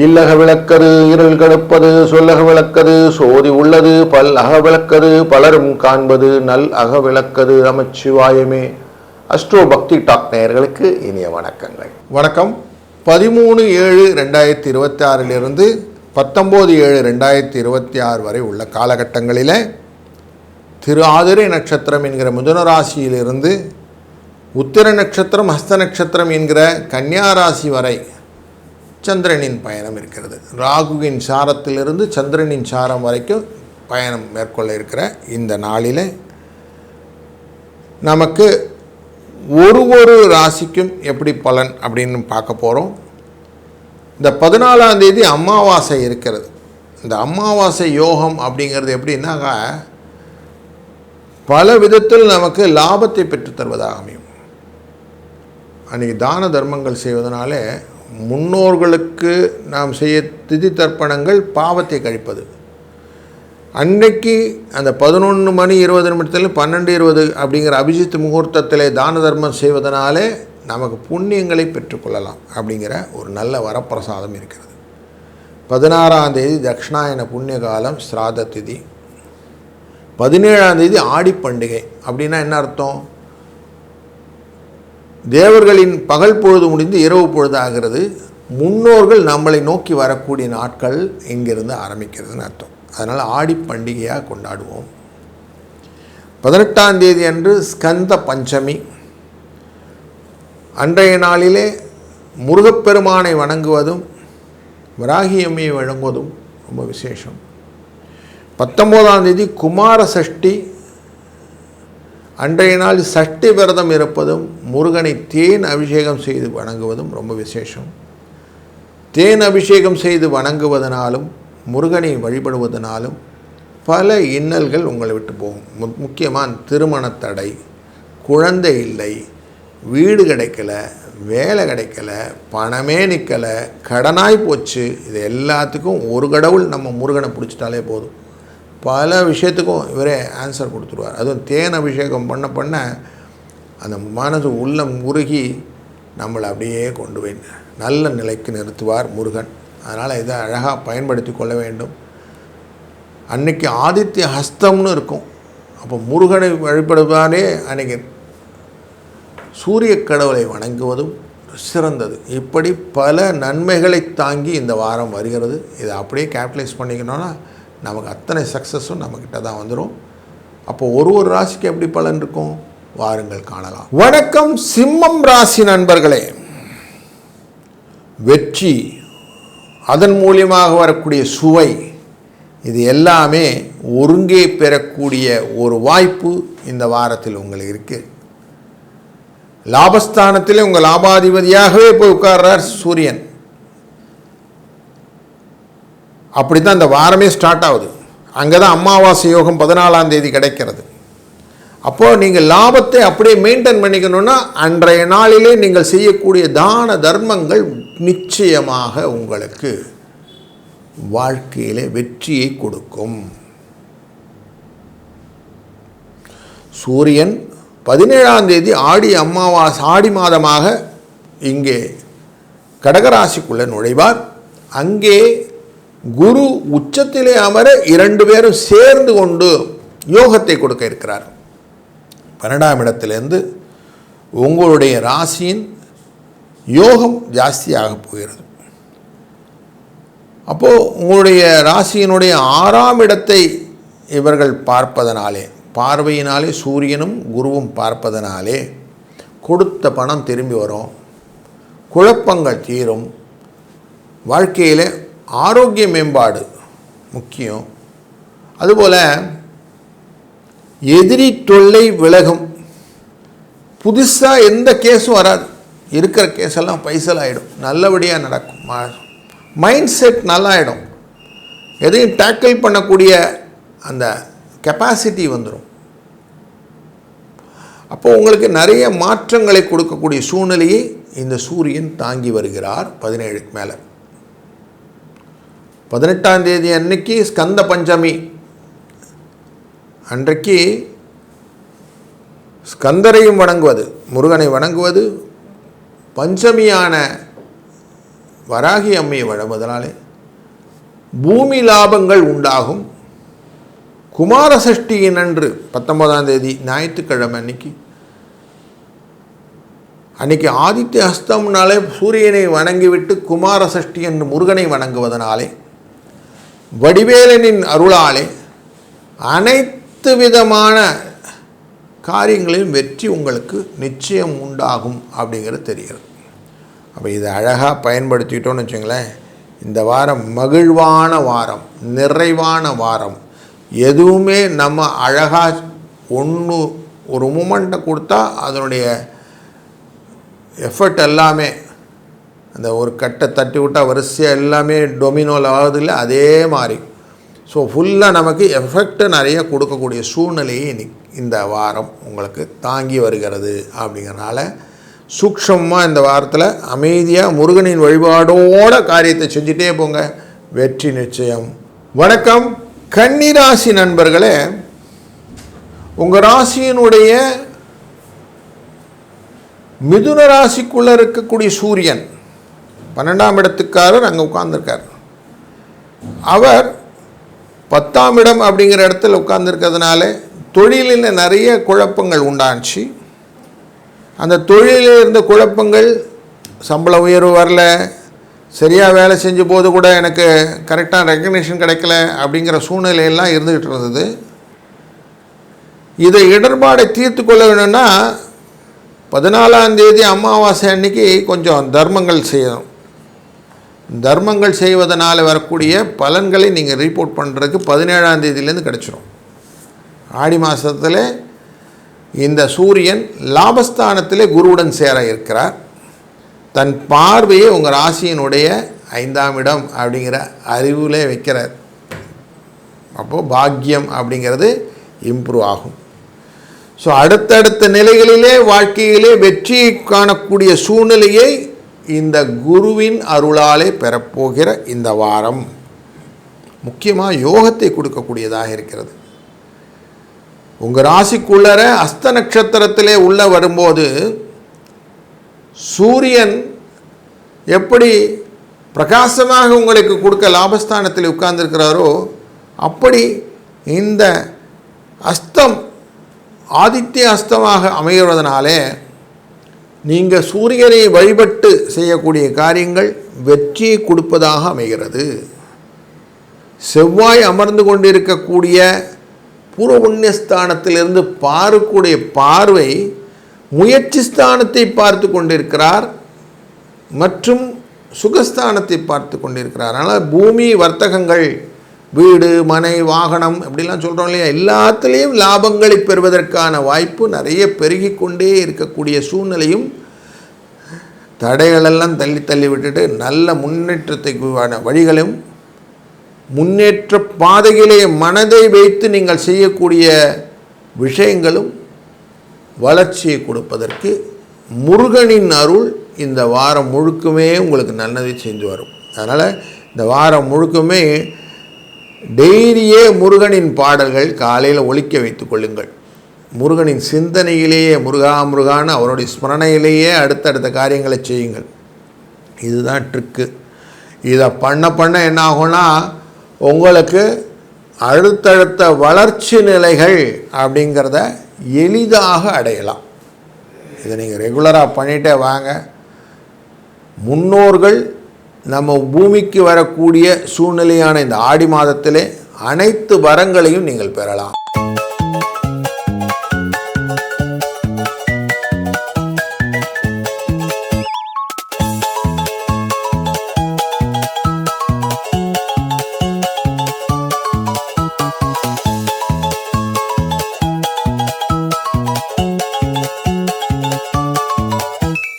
இல்லக விளக்கது இருள் கடுப்பது சொல்லக விளக்கது சோதி உள்ளது பல் அக விளக்கது பலரும் காண்பது நல் அக விளக்கது நமச்சிவாயமே. அஸ்ட்ரோ பக்தி டாக் நேயர்களுக்கு இனிய வணக்கங்கள். வணக்கம். 13/7/2026 19/7/2026 வரை உள்ள காலகட்டங்களில் திரு ஆதிரை நட்சத்திரம் என்கிற மிதுன ராசியிலிருந்து உத்திர நட்சத்திரம் ஹஸ்த நட்சத்திரம் என்கிற கன்னியா ராசி வரை சந்திரனின் பயணம் இருக்கிறது. ராகுவின் சாரத்திலிருந்து சந்திரனின் சாரம் வரைக்கும் பயணம் மேற்கொள்ள இருக்கிற இந்த நாளில் நமக்கு ஒரு ராசிக்கும் எப்படி பலன் அப்படின்னு பார்க்க போகிறோம். இந்த 14ஆம் தேதி அமாவாசை இருக்கிறது. இந்த அமாவாசை யோகம் அப்படிங்கிறது எப்படின்னாக்கா பல விதத்தில் நமக்கு லாபத்தை பெற்றுத்தருவதாக அமையும். அன்றைக்கி தான தர்மங்கள் செய்வதனாலே முன்னோர்களுக்கு நாம் செய்ய திதி தர்ப்பணங்கள் பாவத்தை கழிப்பது. அன்றைக்கு அந்த 11:20 12:20 அப்படிங்கிற அபிஜித் முகூர்த்தத்தில் தான தர்மம் செய்வதனாலே நமக்கு புண்ணியங்களை பெற்றுக்கொள்ளலாம் அப்படிங்கிற ஒரு நல்ல வரப்பிரசாதம் இருக்கிறது. 16ஆம் தேதி தட்சிணாயன புண்ணிய காலம் ஸ்ராத திதி. 17ஆம் தேதி ஆடி பண்டிகை. அப்படின்னா என்ன அர்த்தம்? தேவர்களின் பகல் பொழுது முடிந்து இரவு பொழுது ஆகிறது. முன்னோர்கள் நம்மளை நோக்கி வரக்கூடிய நாட்கள் இங்கிருந்து ஆரம்பிக்கிறதுன்னு அர்த்தம். அதனால் ஆடி பண்டிகையாக கொண்டாடுவோம். 18ஆம் தேதி அன்று ஸ்கந்த பஞ்சமி. அன்றைய நாளிலே முருகப்பெருமானை வணங்குவதும் வராகியம்மையை வழங்குவதும் ரொம்ப விசேஷம். 19ஆம் தேதி குமார சஷ்டி. அன்றைய நாள் சஷ்டி விரதம் இருப்பதும் முருகனை தேன் அபிஷேகம் செய்து வணங்குவதும் ரொம்ப விசேஷம். தேன் அபிஷேகம் செய்து வணங்குவதனாலும் முருகனை வழிபடுவதனாலும் பல இன்னல்கள் உங்களை விட்டு போகும். முக்கியமாக திருமண தடை, குழந்தை இல்லை, வீடு கிடைக்கல, வேலை கிடைக்கல, பணமே நிற்கலை, கடனாய் போச்சு. இது எல்லாத்துக்கும் ஒரு கடவுள் நம்ம முருகனை பிடிச்சிட்டாலே போதும். பல விஷயத்துக்கும் இவரே ஆன்சர் கொடுத்துருவார். அதுவும் தேன் அபிஷேகம் பண்ண அந்த மனது உள்ளம் உருகி நம்மளை அப்படியே கொண்டு போய் நல்ல நிலைக்கு நிறுத்துவார் முருகன். அதனால் இதை அழகாக பயன்படுத்தி கொள்ள வேண்டும். அன்றைக்கி ஆதித்ய ஹஸ்தம்னு இருக்கும். அப்போ முருகனை வழிபடுவதாலே அன்றைக்கி சூரிய கடவுளை வணங்குவதும் சிறந்தது. இப்படி பல நன்மைகளை தாங்கி இந்த வாரம் வருகிறது. இதை அப்படியே கேபிட்டலைஸ் பண்ணிக்கணும்னா நமக்கு அத்தனை சக்ஸஸும் நம்மக்கிட்ட தான் வந்துடும். அப்போது ஒரு ராசிக்கு எப்படி பலன் இருக்கும் வாருங்கள் காணலாம். வணக்கம் சிம்மம் ராசி நண்பர்களே. வெற்றி, அதன் மூலியமாக வரக்கூடிய சுவை, இது எல்லாமே ஒருங்கே பெறக்கூடிய ஒரு வாய்ப்பு இந்த வாரத்தில் உங்களுக்கு இருக்குது. லாபஸ்தானத்திலே உங்கள் லாபாதிபதியாகவே போய் உட்கார்றார் சூரியன். அப்படி தான் இந்த வாரமே ஸ்டார்ட் ஆகுது. அங்கே தான் அமாவாசை யோகம் 14ஆம் தேதி கிடைக்கிறது. அப்போது நீங்கள் லாபத்தை அப்படியே மெயின்டைன் பண்ணிக்கணுன்னா அன்றைய நாளிலே நீங்கள் செய்யக்கூடிய தான தர்மங்கள் நிச்சயமாக உங்களுக்கு வாழ்க்கையிலே வெற்றியை கொடுக்கும். சூரியன் 17ஆம் தேதி ஆடி மாதமாக இங்கே கடகராசிக்குள்ளே நுழைவார். அங்கே குரு உச்சத்திலே அமர 2 பேரும் சேர்ந்து கொண்டு யோகத்தை கொடுக்க இருக்கிறார். 12ஆம் இடத்திலிருந்து உங்களுடைய ராசியின் யோகம் ஜாஸ்தியாக போகிறது. அப்போது உங்களுடைய ராசியினுடைய 6ஆம் இடத்தை இவர்கள் பார்ப்பதனாலே, பார்வையினாலே சூரியனும் குருவும் பார்ப்பதனாலே கொடுத்த பணம் திரும்பி வரும், குழப்பங்கள் தீரும், வாழ்க்கையில் ஆரோக்கிய மேம்பாடு முக்கியம். அதுபோல் எதிரி தொல்லை விலகும். புதுசாக எந்த கேஸும் வராது. இருக்கிற கேஸெல்லாம் பைசல் ஆகிடும். நல்லபடியாக நடக்கும். மைண்ட் செட் நல்லாயிடும். எதையும் டேக்கிள் பண்ணக்கூடிய அந்த கெப்பாசிட்டி வந்துடும். அப்போ உங்களுக்கு நிறைய மாற்றங்களை கொடுக்கக்கூடிய சூழ்நிலையை இந்த சூரியன் தாங்கி வருகிறார். 17க்கு மேலே 18ஆம் தேதி அன்னைக்கு ஸ்கந்த பஞ்சமி. அன்றைக்கு ஸ்கந்தரையும் வணங்குவது, முருகனை வணங்குவது, பஞ்சமியான வராகி அம்மையை வழிபடுவதனாலே பூமி லாபங்கள் உண்டாகும். குமார சஷ்டியின் அன்று 19ஆம் தேதி ஞாயிற்றுக்கிழமை அன்னைக்கு ஆதித்ய அஸ்தம்னாலே சூரியனை வணங்கிவிட்டு குமார சஷ்டி என்று முருகனை வணங்குவதனாலே வடிவேலனின் அருளாலே அனைத்து விதமான காரியங்களிலும் வெற்றி உங்களுக்கு நிச்சயம் உண்டாகும் அப்படிங்கிறது தெரிகிறது. அப்போ இதை அழகாக பயன்படுத்திட்டோன்னு வச்சுங்களேன், இந்த வாரம் மகிழ்வான வாரம், நிறைவான வாரம். எதுவுமே நம்ம அழகாக ஒரு மூமெண்ட்டை கொடுத்தா அதனுடைய எஃபர்ட் எல்லாமே அந்த ஒரு கட்டை தட்டி விட்டால் வரிசையாக எல்லாமே டொமினோவில் ஆகுதில்லை, அதே மாதிரி. ஸோ ஃபுல்லாக நமக்கு எஃபெக்டை நிறைய கொடுக்கக்கூடிய சூழ்நிலையை இந்த வாரம் உங்களுக்கு தாங்கி வருகிறது. அப்படிங்கிறனால சூக்ஷமாக இந்த வாரத்தில் அமைதியாக முருகனின் வழிபாடோட காரியத்தை செஞ்சுட்டே போங்க, வெற்றி நிச்சயம். வணக்கம் கன்னிராசி நண்பர்களே, உங்கள் ராசியினுடைய மிதுன ராசிக்குள்ளே இருக்கக்கூடிய சூரியன் 12ஆம் இடத்துக்காரர் அங்கே உட்கார்ந்துருக்கார். அவர் 10ஆம் இடம் அப்படிங்கிற இடத்துல உட்கார்ந்துருக்கிறதுனால தொழிலில் நிறைய குழப்பங்கள் உண்டாச்சு. அந்த தொழிலில் இருந்த குழப்பங்கள், சம்பள உயர்வு வரல, சரியாக வேலை செஞ்ச போது கூட எனக்கு கரெக்டான ரெக்கக்னிஷன் கிடைக்கல அப்படிங்கிற சூழ்நிலையெல்லாம் இருந்துகிட்டு இருந்தது. இதை இடர்பாடை தீர்த்து கொள்ள வேணும்னா 14ஆம் தேதி அமாவாசை அன்னைக்கு கொஞ்சம் தர்மங்கள் செய்யணும். தர்மங்கள் செய்வதனால் வரக்கூடிய பலன்களை நீங்கள் ரிப்போர்ட் பண்ணுறதுக்கு 17ஆம் தேதியிலேருந்து கிடச்சிரும். ஆடி மாதத்தில் இந்த சூரியன் லாபஸ்தானத்திலே குருவுடன் சேர இருக்கிறார். தன் பார்வையை உங்கள் ராசியினுடைய 5ஆம் இடம் அப்படிங்கிற அறிவிலே வைக்கிறார். அப்போது பாக்கியம் அப்படிங்கிறது இம்ப்ரூவ் ஆகும். ஸோ அடுத்தடுத்த நிலைகளிலே வாழ்க்கையிலே வெற்றி காணக்கூடிய சூழ்நிலையை இந்த குருவின் அருளாலே பெறப்போகிற இந்த வாரம் முக்கியமாக யோகத்தை கொடுக்கக்கூடியதாக இருக்கிறது. உங்கள் ராசிக்குள்ளர அஸ்த நட்சத்திரத்திலே உள்ள வரும்போது சூரியன் எப்படி பிரகாசமாக உங்களுக்கு கொடுக்க லாபஸ்தானத்தில் உட்கார்ந்துருக்கிறாரோ, அப்படி இந்த அஸ்தம் ஆதித்ய அஸ்தமாக அமைகிறதுனாலே நீங்கள் சூரியனை வழிபட்டு செய்யக்கூடிய காரியங்கள் வெற்றியை கொடுப்பதாக அமைகிறது. செவ்வாய் அமர்ந்து கொண்டிருக்கக்கூடிய பூர்வ புண்ணியஸ்தானத்திலிருந்து பார்க்கக்கூடிய பார்வை முயற்சி ஸ்தானத்தை பார்த்து கொண்டிருக்கிறார் மற்றும் சுகஸ்தானத்தை பார்த்து கொண்டிருக்கிறார். அதனால் பூமி, வர்த்தகங்கள், வீடு, மனை, வாகனம் அப்படிலாம் சொல்கிறோம் இல்லையா, எல்லாத்துலேயும் லாபங்களை பெறுவதற்கான வாய்ப்பு நிறைய பெருகி கொண்டே இருக்கக்கூடிய சூழ்நிலையும், தடைகளெல்லாம் தள்ளி தள்ளி விட்டுட்டு நல்ல முன்னேற்றத்துக்கான வழிகளும், முன்னேற்ற பாதையிலே மனதை வைத்து நீங்கள் செய்யக்கூடிய விஷயங்களும் வளர்ச்சியை கொடுப்பதற்கு முருகனின் அருள் இந்த வாரம் முழுக்குமே உங்களுக்கு நல்லதை செஞ்சு வரும். அதனால் இந்த வாரம் முழுக்குமே டெய்லியே முருகனின் பாடல்கள் காலையில் ஒலிக்க வைத்து கொள்ளுங்கள். முருகனின் சிந்தனையிலேயே முருகா முருகான்னு அவருடைய ஸ்மரணையிலேயே அடுத்தடுத்த காரியங்களை செய்யுங்கள். இதுதான் ட்ரிக்கு. இதை பண்ண என்ன ஆகும்னா உங்களுக்கு அடுத்தடுத்த வளர்ச்சி நிலைகள் அப்படிங்கிறத எளிதாக அடையலாம். இதை நீங்கள் ரெகுலராக பண்ணிகிட்டே வாங்க. முன்னோர்கள் நம்ம பூமிக்கு வரக்கூடிய சூழ்நிலையான இந்த ஆடி மாதத்திலே அனைத்து வரங்களையும் நீங்கள் பெறலாம்.